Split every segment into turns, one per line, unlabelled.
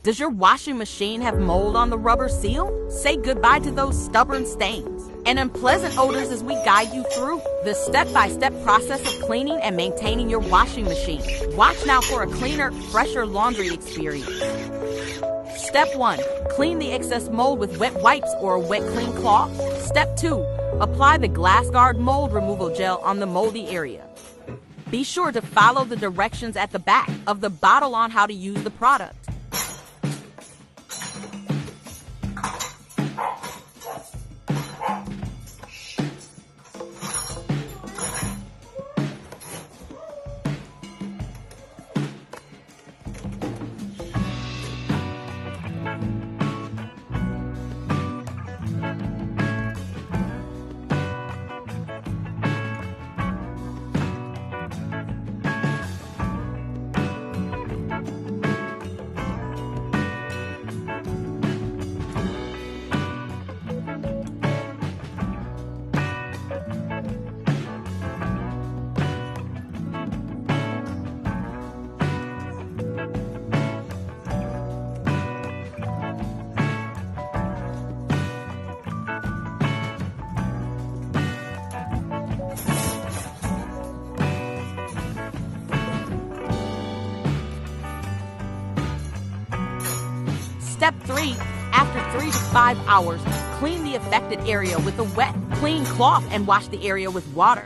Does your washing machine have mold on the rubber seal? Say goodbye to those stubborn stains and unpleasant odors as we guide you through the step-by-step process of cleaning and maintaining your washing machine. Watch now for a cleaner, fresher laundry experience. Step 1. Clean the excess mold with wet wipes or a wet clean cloth. Step 2. Apply the GlassGuard mold removal gel on the moldy area. Be sure to follow the directions at the back of the bottle on how to use the product. Step 3. After 3 to 5 hours, clean the affected area with a wet, clean cloth and wash the area with water.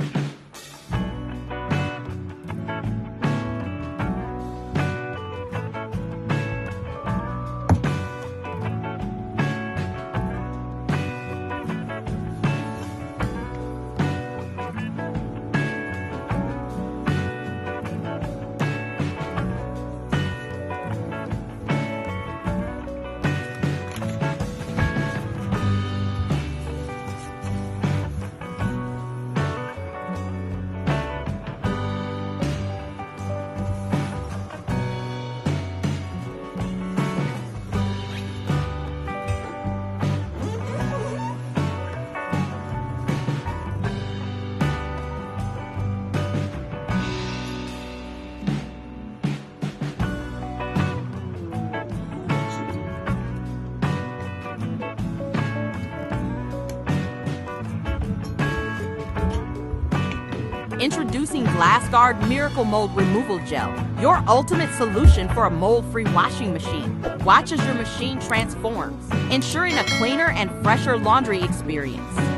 Introducing GlassGuard Miracle Mold Removal Gel, your ultimate solution for a mold-free washing machine. Watch as your machine transforms, ensuring a cleaner and fresher laundry experience.